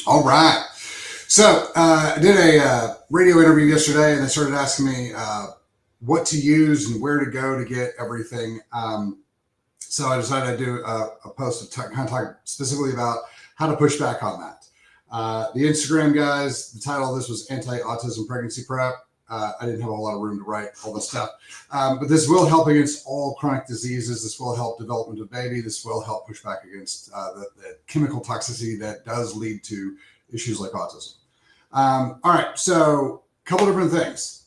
All right. So I did a radio interview yesterday, and they started asking me what to use and where to go to get everything. So I decided to do a post to kind of talk specifically about how to push back on that. The Instagram guys, the title of this was Anti-Autism Pregnancy Prep. I didn't have a whole lot of room to write all this stuff. But this will help against all chronic diseases. This will help development of baby. This will help push back against the chemical toxicity that does lead to issues like autism. All right, so a couple different things.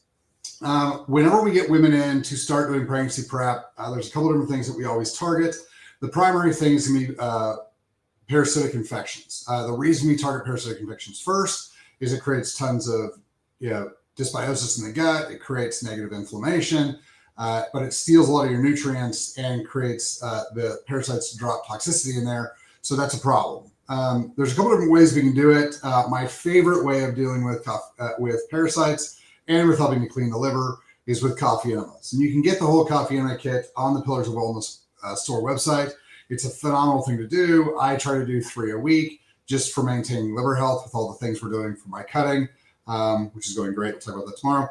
Whenever we get women in to start doing pregnancy prep, there's a couple different things that we always target. The primary thing is going to be parasitic infections. The reason we target parasitic infections first is it creates tons of dysbiosis in the gut. It creates negative inflammation, but it steals a lot of your nutrients and creates the parasites to drop toxicity in there. So that's a problem. There's a couple different ways we can do it. My favorite way of dealing with parasites and with helping to clean the liver is with coffee enemas. And you can get the whole coffee enema kit on the Pillars of Wellness store website. It's a phenomenal thing to do. I try to do 3 a week just for maintaining liver health with all the things we're doing for my cutting, which is going great. We'll talk about that tomorrow.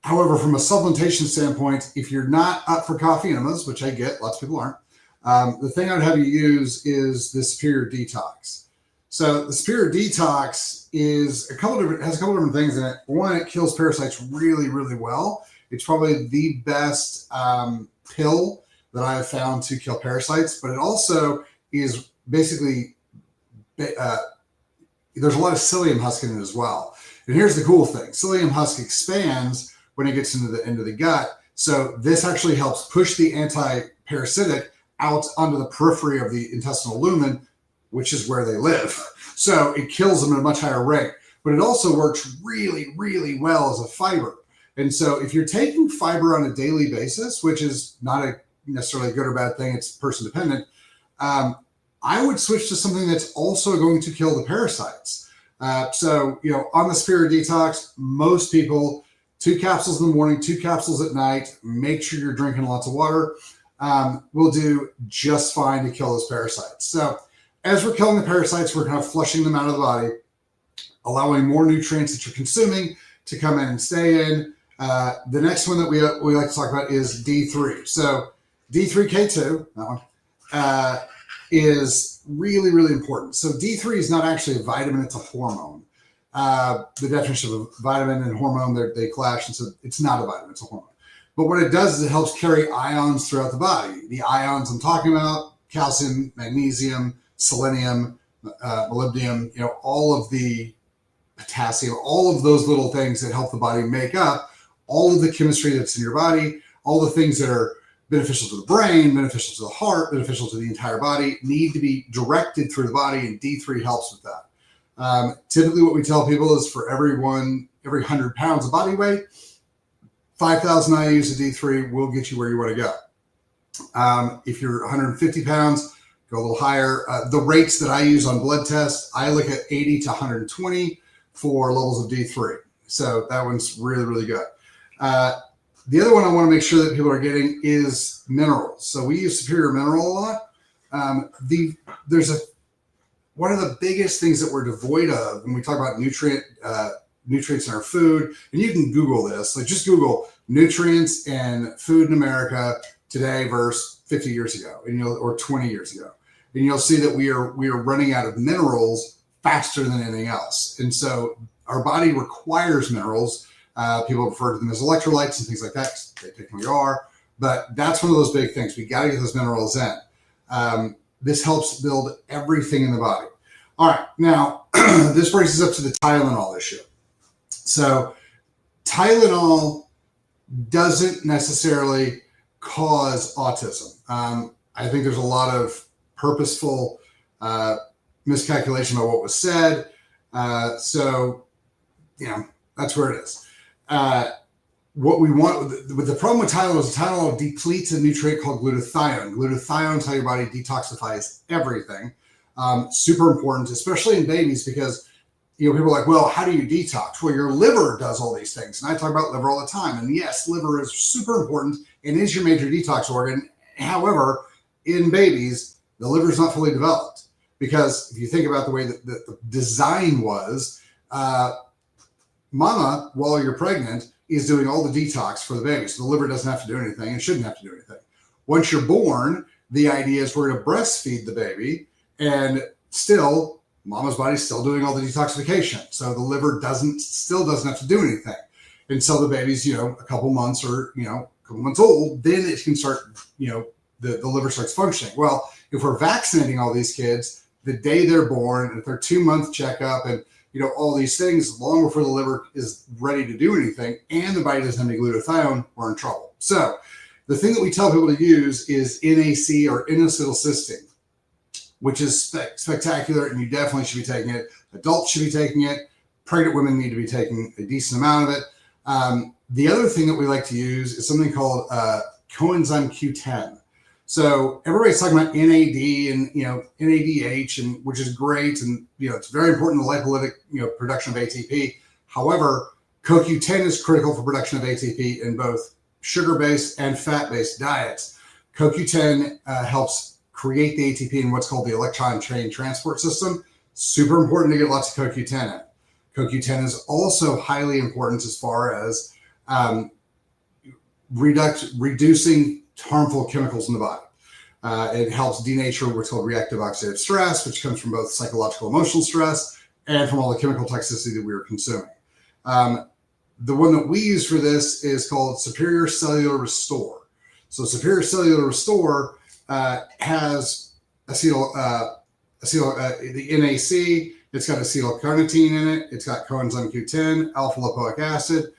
However, from a supplementation standpoint, if you're not up for coffee enemas, which I get, lots of people aren't, the thing I'd have you use is the Superior Detox. So the Superior Detox has a couple different things in it. One, it kills parasites really, really well. It's probably the best pill that I have found to kill parasites, but it also is basically, there's a lot of psyllium husk in it as well. And here's the cool thing. Psyllium husk expands when it gets into the gut. So this actually helps push the anti-parasitic out onto the periphery of the intestinal lumen, which is where they live. So it kills them at a much higher rate, but it also works really, really well as a fiber. And so if you're taking fiber on a daily basis, which is not a necessarily good or bad thing, it's person dependent, I would switch to something that's also going to kill the parasites. On the Superior Detox, most people, 2 capsules in the morning, 2 capsules at night, make sure you're drinking lots of water, will do just fine to kill those parasites. So as we're killing the parasites, we're kind of flushing them out of the body, allowing more nutrients that you're consuming to come in and stay in. The next one that we like to talk about is D3. So D3K2, that one, is really, really important. So D3 is not actually a vitamin, it's a hormone. The definition of a vitamin and hormone, they clash, and so it's not a vitamin, it's a hormone. But what it does is it helps carry ions throughout the body. The ions I'm talking about, calcium, magnesium, selenium, molybdenum, all of the potassium, all of those little things that help the body make up all of the chemistry that's in your body, all the things that are beneficial to the brain, beneficial to the heart, beneficial to the entire body, need to be directed through the body, and D3 helps with that. Typically what we tell people is for every 100 pounds of body weight, 5,000 IUs of D3 will get you where you want to go. If you're 150 pounds, go a little higher. The rates that I use on blood tests, I look at 80 to 120 for levels of D3. So that one's really, really good. The other one I want to make sure that people are getting is minerals. So we use Superior Mineral a lot. One of the biggest things that we're devoid of when we talk about nutrients in our food, and you can Google this, like just Google nutrients and food in America today versus 50 years ago, or 20 years ago. And you'll see that we are running out of minerals faster than anything else. And so our body requires minerals. People refer to them as electrolytes and things like that. They technically are, but that's one of those big things. We got to get those minerals in. This helps build everything in the body. All right, now this brings us up to the Tylenol issue. So Tylenol doesn't necessarily cause autism. I think there's a lot of purposeful miscalculation about what was said. That's where it is. What we want with the problem with Tylenol is Tylenol depletes a nutrient called glutathione. Glutathione is how your body detoxifies everything. Super important, especially in babies, because people are like, well, how do you detox? Well, your liver does all these things. And I talk about liver all the time. And yes, liver is super important and is your major detox organ. However, in babies, the liver is not fully developed. Because if you think about the way that the design was, mama, while you're pregnant, is doing all the detox for the baby. So the liver doesn't have to do anything and shouldn't have to do anything. Once you're born, the idea is we're going to breastfeed the baby, and still mama's body's still doing all the detoxification. So the liver still doesn't have to do anything until the baby's, a couple months or, a couple months old. Then it can start, the liver starts functioning. Well, if we're vaccinating all these kids the day they're born, and if they're 2-month checkup and, all these things long before the liver is ready to do anything, and the body doesn't have any glutathione, we're in trouble. So the thing that we tell people to use is NAC, or N-acetylcysteine, which is spectacular, and you definitely should be taking it. Adults should be taking it. Pregnant women need to be taking a decent amount of it. The other thing that we like to use is something called coenzyme Q10. So everybody's talking about NAD and NADH, and which is great, and it's very important in the lipolytic production of ATP. However, CoQ10 is critical for production of ATP in both sugar-based and fat-based diets. CoQ10 helps create the ATP in what's called the electron chain transport system. Super important to get lots of CoQ10 in. CoQ10 is also highly important as far as reducing harmful chemicals in the body. It helps denature what's called reactive oxidative stress, which comes from both psychological, emotional stress and from all the chemical toxicity that we are consuming. The one that we use for this is called Superior Cellular Restore. So Superior Cellular Restore has the NAC. It's got acetylcarnitine in it. It's got coenzyme Q10, alpha lipoic acid,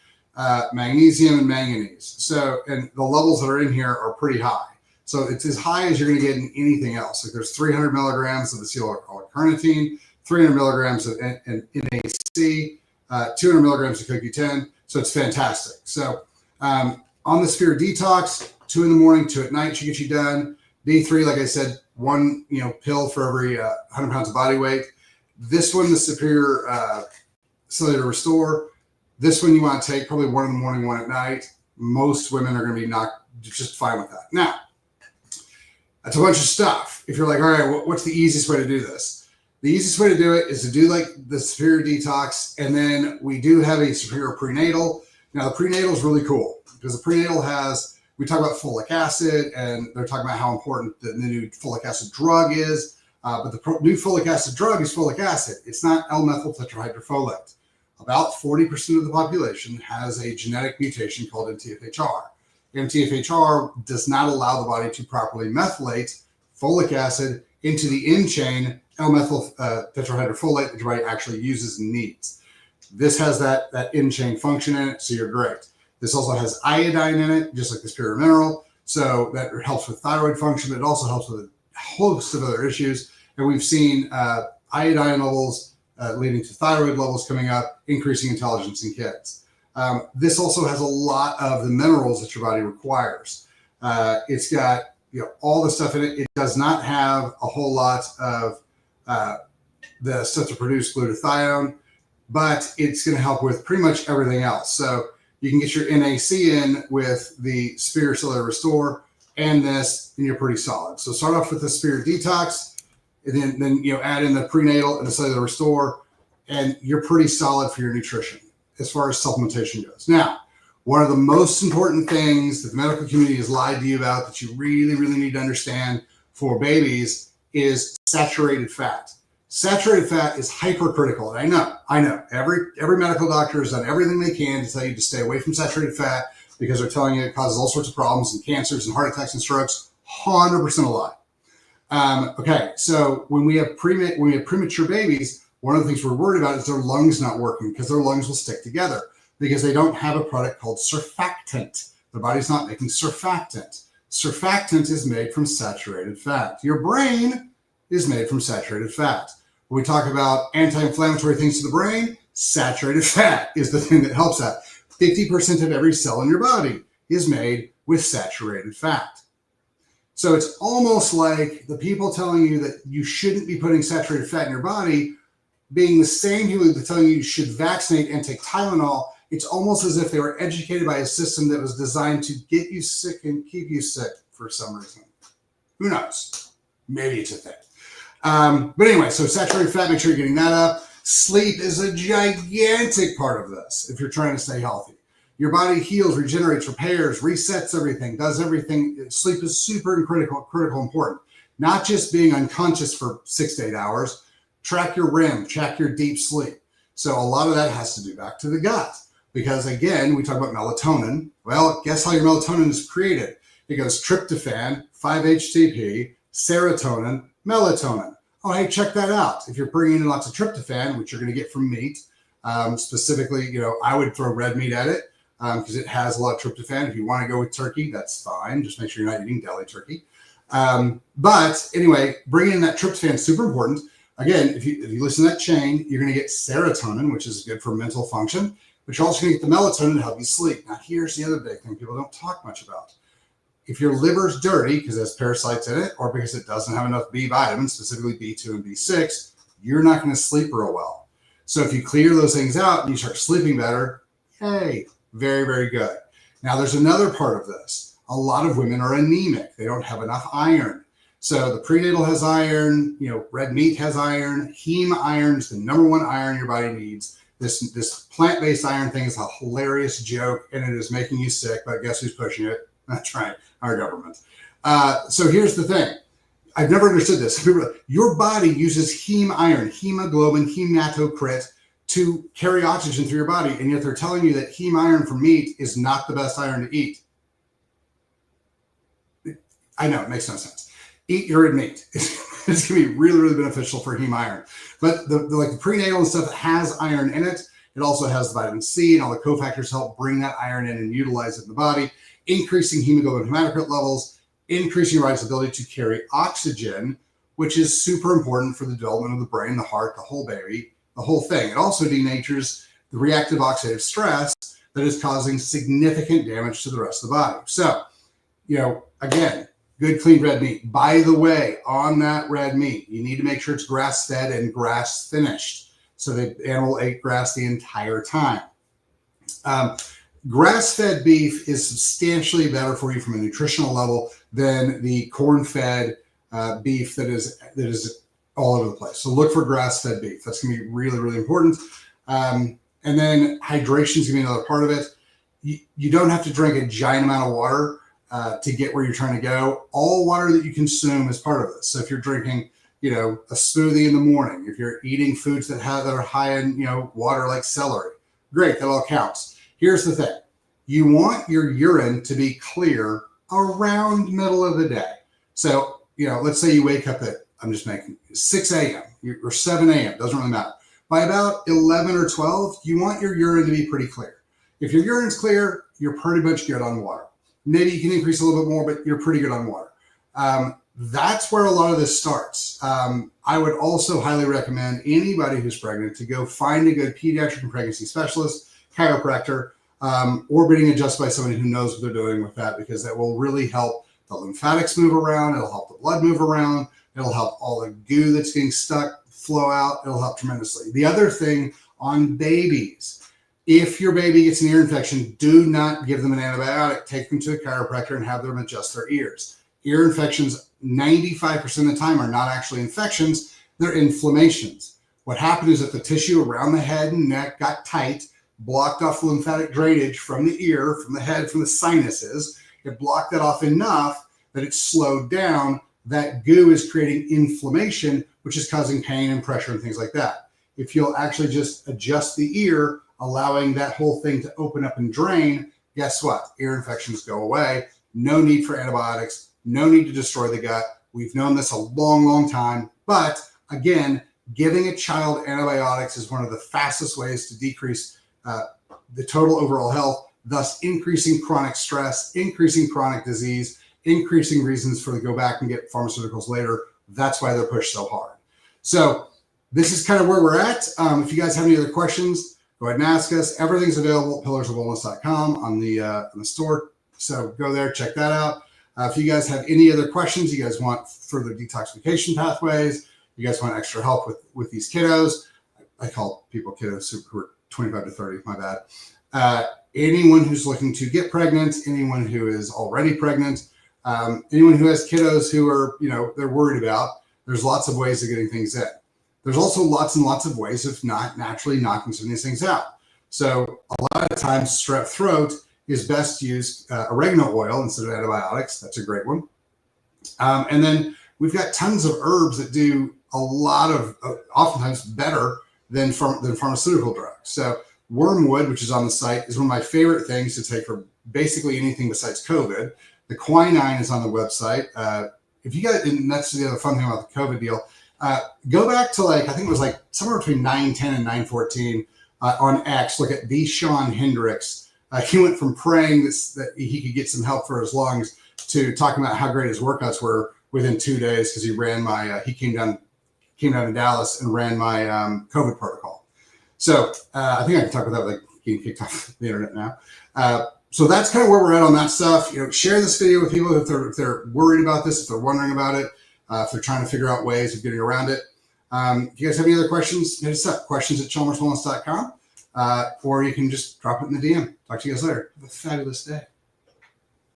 magnesium, and manganese. So, and the levels that are in here are pretty high. So it's as high as you're going to get in anything else. Like there's 300 milligrams of acetylcarnitine, 300 milligrams of NAC, 200 milligrams of CoQ10. So it's fantastic. So on the Spirit Detox, 2 in the morning, 2 at night should get you done. D3, like I said, 1 pill for every 100 pounds of body weight. This one, the Superior Cellular Restore. This one you want to take probably 1 in the morning, 1 at night. Most women are going to be just fine with that. Now, that's a bunch of stuff. If you're like, all right, what's the easiest way to do this? The easiest way to do it is to do like the Superior Detox, and then we do have a Superior Prenatal. Now, the prenatal is really cool because the prenatal we talk about folic acid, and they're talking about how important the new folic acid drug is. But the new folic acid drug is folic acid. It's not L-methyl tetrahydrofolate. About 40% of the population has a genetic mutation called MTHFR. MTHFR does not allow the body to properly methylate folic acid into the end chain L-methyl tetrahydrofolate that your body actually uses and needs. This has that end chain function in it, so you're great. This also has iodine in it, just like the Superior Mineral, so that helps with thyroid function, but it also helps with a host of other issues. And we've seen iodine levels leading to thyroid levels coming up, increasing intelligence in kids. This also has a lot of the minerals that your body requires. It's got all the stuff in it. It does not have a whole lot of the stuff to produce glutathione, but it's going to help with pretty much everything else. So you can get your NAC in with the Superior Cellular Restore and this, and you're pretty solid. So start off with the Spirit Detox, and then add in the prenatal and the Cellular Restore, and you're pretty solid for your nutrition as far as supplementation goes. Now, one of the most important things that the medical community has lied to you about that you really, really need to understand for babies is saturated fat. Saturated fat is hypercritical. And I know. Every medical doctor has done everything they can to tell you to stay away from saturated fat because they're telling you it causes all sorts of problems and cancers and heart attacks and strokes. 100% a lie. Okay, so when we have premature babies, one of the things we're worried about is their lungs not working because their lungs will stick together because they don't have a product called surfactant. Their body's not making surfactant. Surfactant is made from saturated fat. Your brain is made from saturated fat. When we talk about anti-inflammatory things to the brain, saturated fat is the thing that helps that. 50% of every cell in your body is made with saturated fat. So it's almost like the people telling you that you shouldn't be putting saturated fat in your body being the same people that telling you should vaccinate and take Tylenol. It's almost as if they were educated by a system that was designed to get you sick and keep you sick for some reason. Who knows? Maybe it's a thing. But anyway, so saturated fat, make sure you're getting that up. Sleep is a gigantic part of this if you're trying to stay healthy. Your body heals, regenerates, repairs, resets everything, does everything. Sleep is super critical, important. Not just being unconscious for 6 to 8 hours. Track your REM, track your deep sleep. So a lot of that has to do back to the gut. Because again, we talk about melatonin. Well, guess how your melatonin is created? It goes tryptophan, 5-HTP, serotonin, melatonin. Oh, hey, check that out. If you're bringing in lots of tryptophan, which you're going to get from meat, specifically, I would throw red meat at it because it has a lot of tryptophan. If you want to go with turkey, that's fine. Just make sure you're not eating deli turkey. But anyway, bringing in that tryptophan is super important. Again, if you listen to that chain, you're going to get serotonin, which is good for mental function, but you're also going to get the melatonin to help you sleep. Now, here's the other big thing people don't talk much about. If your liver's dirty because it has parasites in it or because it doesn't have enough B vitamins, specifically B2 and B6, you're not going to sleep real well. So if you clear those things out and you start sleeping better, hey, very, very good. Now, there's another part of this. A lot of women are anemic. They don't have enough iron. So the prenatal has iron, red meat has iron. Heme iron is the number one iron your body needs. This plant-based iron thing is a hilarious joke, and it is making you sick, but guess who's pushing it? That's right, our government. So here's the thing. I've never understood this. Your body uses heme iron, hemoglobin, hematocrit to carry oxygen through your body, and yet they're telling you that heme iron from meat is not the best iron to eat. I know, it makes no sense. Eat your red meat. It's going to be really, really beneficial for heme iron. But the prenatal and stuff that has iron in it, it also has vitamin C and all the cofactors help bring that iron in and utilize it in the body, increasing hemoglobin hematocrit levels, increasing your body's ability to carry oxygen, which is super important for the development of the brain, the heart, the whole baby, the whole thing. It also denatures the reactive oxidative stress that is causing significant damage to the rest of the body. So, again, good clean red meat. By the way, on that red meat, you need to make sure it's grass-fed and grass-finished. So the animal ate grass the entire time. Grass-fed beef is substantially better for you from a nutritional level than the corn-fed beef that is all over the place. So look for grass-fed beef. That's going to be really, really important. And then hydration is going to be another part of it. You don't have to drink a giant amount of water to get where you're trying to go. All water that you consume is part of this. So if you're drinking, a smoothie in the morning, if you're eating foods that are high in, water like celery, great, that all counts. Here's the thing. You want your urine to be clear around middle of the day. So, let's say you wake up at, 6 a.m. or 7 a.m. Doesn't really matter. By about 11 or 12, you want your urine to be pretty clear. If your urine's clear, you're pretty much good on water. Maybe you can increase a little bit more, but you're pretty good on water. That's where a lot of this starts. I would also highly recommend anybody who's pregnant to go find a good pediatric and pregnancy specialist, chiropractor, or being adjusted by somebody who knows what they're doing with that, because that will really help the lymphatics move around. It'll help the blood move around. It'll help all the goo that's getting stuck flow out. It'll help tremendously. The other thing on babies, if your baby gets an ear infection, do not give them an antibiotic. Take them to a chiropractor and have them adjust their ears. Ear infections, 95% of the time, are not actually infections. They're inflammations. What happened is that the tissue around the head and neck got tight, blocked off the lymphatic drainage from the ear, from the head, from the sinuses. It blocked that off enough that it slowed down. That goo is creating inflammation, which is causing pain and pressure and things like that. If you'll actually just adjust the ear, allowing that whole thing to open up and drain, guess what? Ear infections go away. No need for antibiotics. No need to destroy the gut. We've known this a long, long time. But again, giving a child antibiotics is one of the fastest ways to decrease the total overall health, thus increasing chronic stress, increasing chronic disease, increasing reasons for to go back and get pharmaceuticals later. That's why they're pushed so hard. So this is kind of where we're at. If you guys have any other questions, go ahead and ask us. Everything's available at pillarsofwellness.com on the store. So go there, check that out. If you guys have any other questions, you guys want further detoxification pathways, you guys want extra help with these kiddos. I call people kiddos who are 25 to 30, my bad. Anyone who's looking to get pregnant, anyone who is already pregnant, anyone who has kiddos who are, they're worried about, There's lots of ways of getting things in. There's also lots and lots of ways of not naturally knocking some of these things out. So a lot of times strep throat is best used oregano oil instead of antibiotics. That's a great one. And then we've got tons of herbs that do a lot of, oftentimes better than pharmaceutical drugs. So wormwood, which is on the site, is one of my favorite things to take for basically anything besides COVID. The quinine is on the website. If you guys, and that's the other fun thing about the COVID deal, go back to I think it was somewhere between 9:10 and 9:14 on X, look at the Sean Hendricks. He went from praying that he could get some help for his lungs to talking about how great his workouts were within 2 days because he ran my, he came down to Dallas and ran my COVID protocol. So I think I can talk about that without getting kicked off the internet now. So that's kind of where we're at on that stuff. Share this video with people if they're worried about this, if they're wondering about it, if they're trying to figure out ways of getting around it. If you guys have any other questions, hit us up, questions@chalmerswellness.com, or you can just drop it in the DM. Talk to you guys later. Have a fabulous day.